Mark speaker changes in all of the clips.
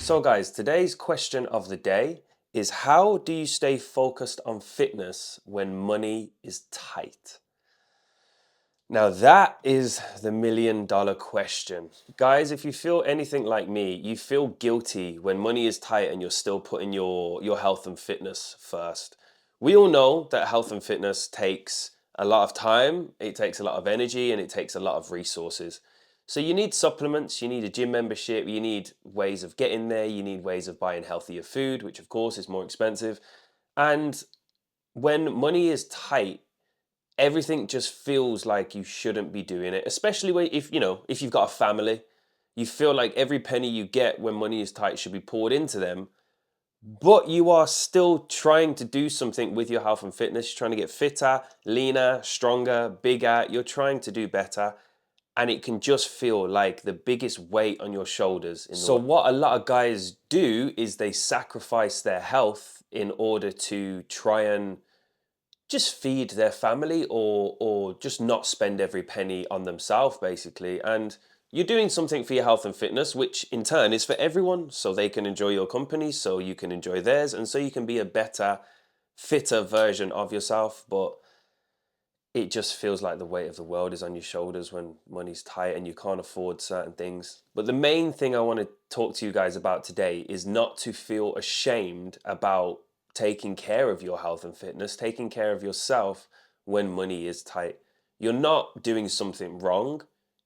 Speaker 1: So guys, today's question of the day is how do you stay focused on fitness when money is tight? Now that is the $1,000,000 question. Guys, if you feel anything like me, you feel guilty when money is tight and you're still putting your health and fitness first. We all know that health and fitness takes a lot of time, it takes a lot of energy, and it takes a lot of resources. So you need supplements, you need a gym membership, you need ways of getting there, you need ways of buying healthier food, which of course is more expensive. And when money is tight, everything just feels like you shouldn't be doing it, especially when, if you've got a family, you feel like every penny you get when money is tight should be poured into them, but you are still trying to do something with your health and fitness. You're trying to get fitter, leaner, stronger, bigger. You're trying to do better, and it can just feel like the biggest weight on your shoulders in the So what a lot of guys do is they sacrifice their health in order to try and just feed their family, or just not spend every penny on themselves, basically. And you're doing something for your health and fitness, which in turn is for everyone, so they can enjoy your company, so you can enjoy theirs, and so you can be a better, fitter version of yourself. But it just feels like the weight of the world is on your shoulders when money's tight and you can't afford certain things. But the main thing I want to talk to you guys about today is not to feel ashamed about taking care of your health and fitness, taking care of yourself when money is tight. You're not doing something wrong.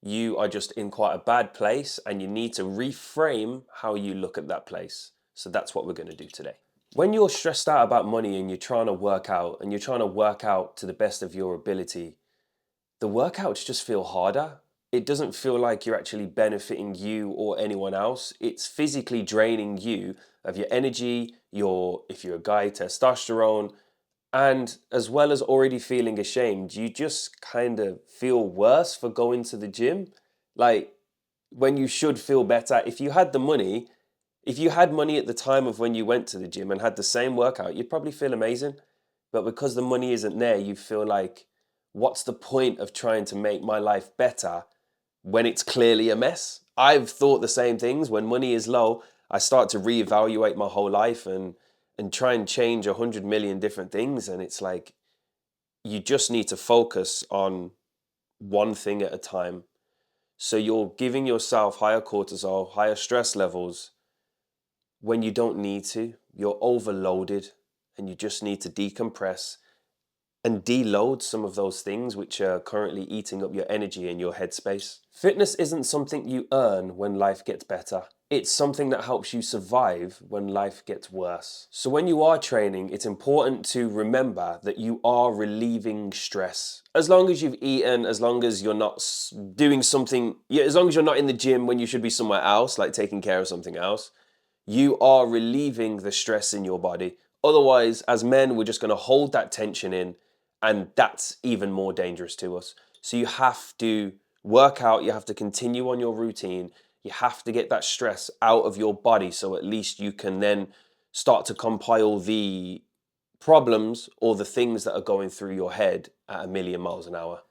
Speaker 1: You are just in quite a bad place, and you need to reframe how you look at that place. So that's what we're going to do today. When you're stressed out about money and you're trying to work out, and you're trying to work out to the best of your ability, the workouts just feel harder. It doesn't feel like you're actually benefiting you or anyone else. It's physically draining you of your energy, your, if you're a guy, testosterone, and as well as already feeling ashamed, you just kind of feel worse for going to the gym. Like, when you should feel better. If you had money at the time of when you went to the gym and had the same workout, you'd probably feel amazing. But because the money isn't there, you feel like, what's the point of trying to make my life better when it's clearly a mess? I've thought the same things. When money is low, I start to reevaluate my whole life and try and change 100 million different things. And it's like, you just need to focus on one thing at a time. So you're giving yourself higher cortisol, higher stress levels when you don't need to. You're overloaded, and you just need to decompress and deload some of those things which are currently eating up your energy and your headspace. Fitness isn't something you earn when life gets better. It's something that helps you survive when life gets worse. So when you are training, it's important to remember that you are relieving stress. As long as you've eaten, as long as you're not doing something, yeah, as long as you're not in the gym when you should be somewhere else, like taking care of something else, you are relieving the stress in your body. Otherwise, as men, we're just going to hold that tension in, and that's even more dangerous to us. So you have to work out, you have to continue on your routine, you have to get that stress out of your body, so at least you can then start to compile the problems or the things that are going through your head at 1,000,000 miles an hour.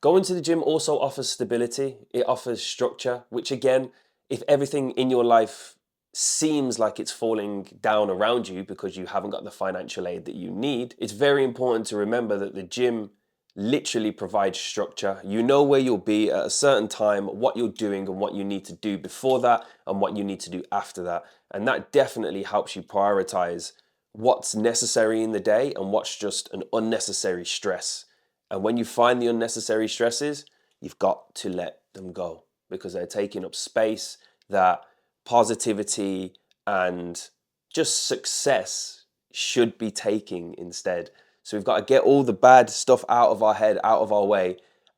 Speaker 1: Going to the gym also offers stability, it offers structure, which again, if everything in your life seems like it's falling down around you because you haven't got the financial aid that you need, it's very important to remember that the gym literally provides structure. You know where you'll be at a certain time, what you're doing and what you need to do before that and what you need to do after that. And that definitely helps you prioritize what's necessary in the day and what's just an unnecessary stress. And when you find the unnecessary stresses, you've got to let them go, because they're taking up space that positivity and just success should be taking instead. So we've got to get all the bad stuff out of our head, out of our way,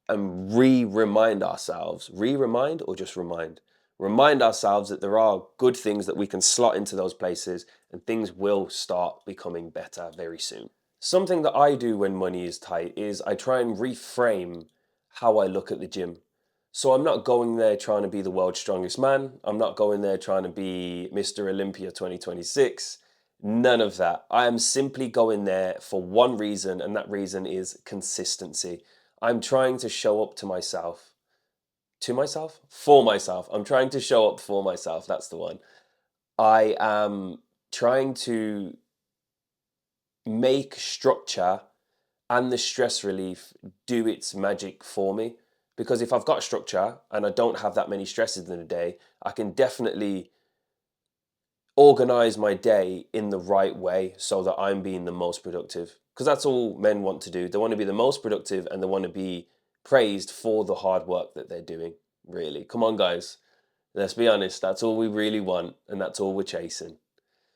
Speaker 1: and remind ourselves, remind or just remind ourselves that there are good things that we can slot into those places, and things will start becoming better very soon. Something that I do when money is tight is I try and reframe how I look at the gym. So I'm not going there trying to be the world's strongest man. I'm not going there trying to be Mr. Olympia 2026. None of that. I am simply going there for one reason, and that reason is consistency. I'm trying to show up to myself. To myself? For myself. I'm trying to show up for myself. That's the one. I am trying to make structure and the stress relief do its magic for me. Because if I've got structure and I don't have that many stresses in a day, I can definitely organize my day in the right way so that I'm being the most productive. Because that's all men want to do. They want to be the most productive and they want to be praised for the hard work that they're doing, really. Come on, guys. Let's be honest. That's all we really want and that's all we're chasing.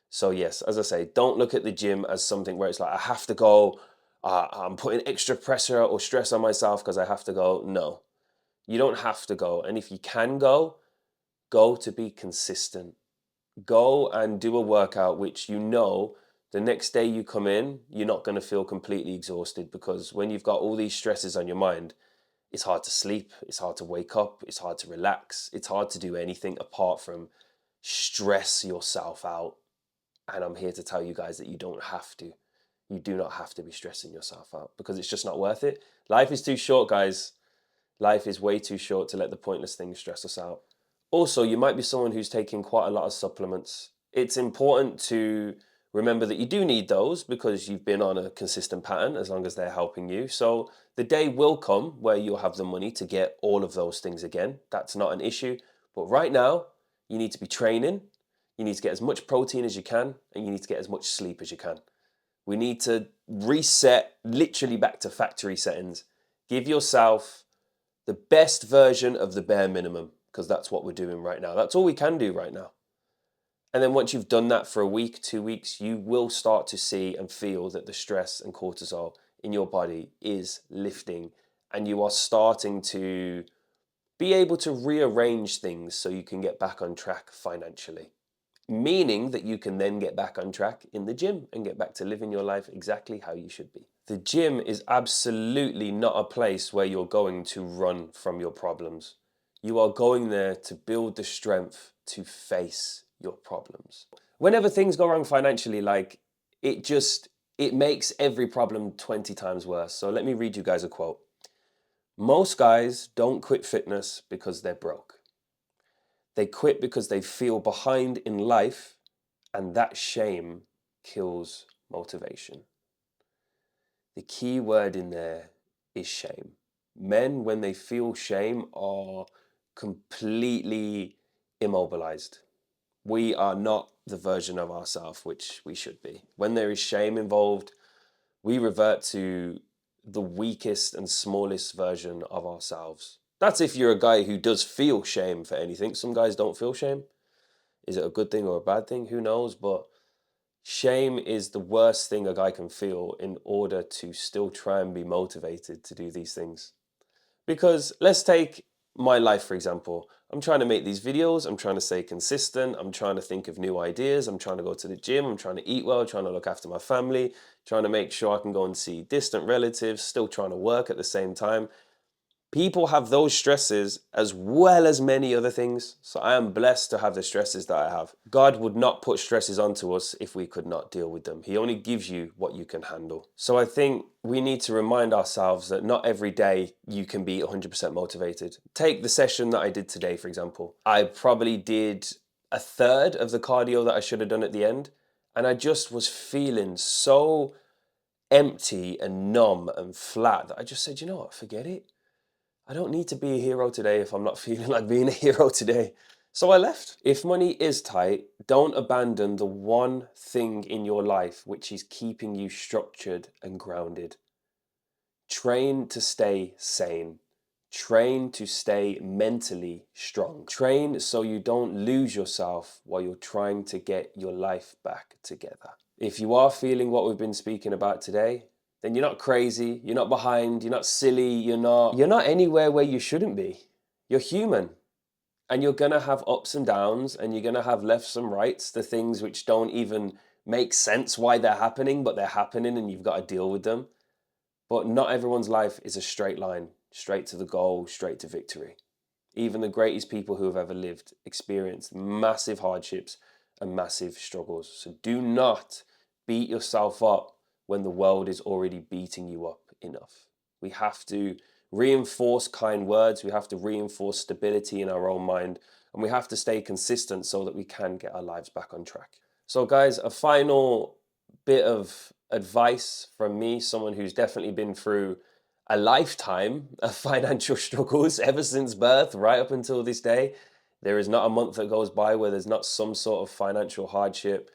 Speaker 1: So yes, as I say, don't look at the gym as something where it's like, I have to go, I'm putting extra pressure or stress on myself because I have to go. No, you don't have to go. And if you can go to be consistent. Go and do a workout which you know the next day you come in, you're not going to feel completely exhausted, because when you've got all these stresses on your mind, it's hard to sleep, it's hard to wake up, it's hard to relax, it's hard to do anything apart from stress yourself out. And I'm here to tell you guys that you don't have to. You do not have to be stressing yourself out because it's just not worth it. Life is too short, guys. Life is way too short to let the pointless things stress us out. Also, you might be someone who's taking quite a lot of supplements. It's important to remember that you do need those because you've been on a consistent pattern as long as they're helping you. So the day will come where you'll have the money to get all of those things again. That's not an issue. But right now, you need to be training. You need to get as much protein as you can, and you need to get as much sleep as you can. We need to reset literally back to factory settings. Give yourself the best version of the bare minimum, because that's what we're doing right now. That's all we can do right now. And then once you've done that for a week, 2 weeks, you will start to see and feel that the stress and cortisol in your body is lifting, and you are starting to be able to rearrange things so you can get back on track financially. Meaning that you can then get back on track in the gym and get back to living your life exactly how you should be. The gym is absolutely not a place where you're going to run from your problems. You are going there to build the strength to face your problems. Whenever things go wrong financially, like it makes every problem 20 times worse. So let me read you guys a quote. Most guys don't quit fitness because they're broke. They quit because they feel behind in life, and that shame kills motivation. The key word in there is shame. Men, when they feel shame, are completely immobilized. We are not the version of ourselves which we should be. When there is shame involved, we revert to the weakest and smallest version of ourselves. That's if you're a guy who does feel shame for anything. Some guys don't feel shame. Is it a good thing or a bad thing? Who knows? But shame is the worst thing a guy can feel in order to still try and be motivated to do these things. Because let's take my life, for example. I'm trying to make these videos. I'm trying to stay consistent. I'm trying to think of new ideas. I'm trying to go to the gym. I'm trying to eat well, trying to look after my family, trying to make sure I can go and see distant relatives, still trying to work at the same time. People have those stresses as well as many other things. So I am blessed to have the stresses that I have. God would not put stresses onto us if we could not deal with them. He only gives you what you can handle. So I think we need to remind ourselves that not every day you can be 100% motivated. Take the session that I did today, for example. I probably did a third of the cardio that I should have done at the end. And I just was feeling so empty and numb and flat that I just said, you know what, forget it. I don't need to be a hero today if I'm not feeling like being a hero today. So I left. If money is tight, don't abandon the one thing in your life which is keeping you structured and grounded. Train to stay sane. Train to stay mentally strong. Train so you don't lose yourself while you're trying to get your life back together. If you are feeling what we've been speaking about today, then you're not crazy, you're not behind, you're not silly, you're not anywhere where you shouldn't be. You're human. And you're gonna have ups and downs, and you're gonna have lefts and rights, the things which don't even make sense why they're happening, but they're happening and you've got to deal with them. But not everyone's life is a straight line, straight to the goal, straight to victory. Even the greatest people who have ever lived experienced massive hardships and massive struggles. So do not beat yourself up when the world is already beating you up enough. We have to reinforce kind words. We have to reinforce stability in our own mind and we have to stay consistent so that we can get our lives back on track. So guys, a final bit of advice from me, someone who's definitely been through a lifetime of financial struggles ever since birth, right up until this day. There is not a month that goes by where there's not some sort of financial hardship.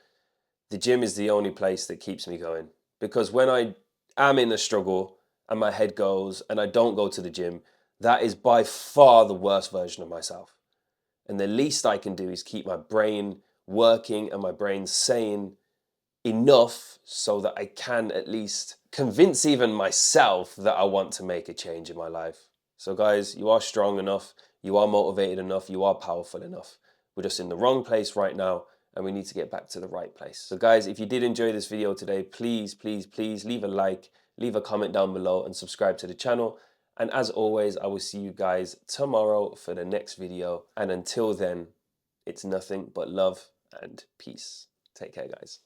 Speaker 1: The gym is the only place that keeps me going. Because when I am in a struggle and my head goes and I don't go to the gym, that is by far the worst version of myself. And the least I can do is keep my brain working and my brain sane enough so that I can at least convince even myself that I want to make a change in my life. So guys, you are strong enough, you are motivated enough, you are powerful enough. We're just in the wrong place right now and we need to get back to the right place. So guys, if you did enjoy this video today, please, please, please leave a like, leave a comment down below and subscribe to the channel. And as always, I will see you guys tomorrow for the next video. And until then, it's nothing but love and peace. Take care, guys.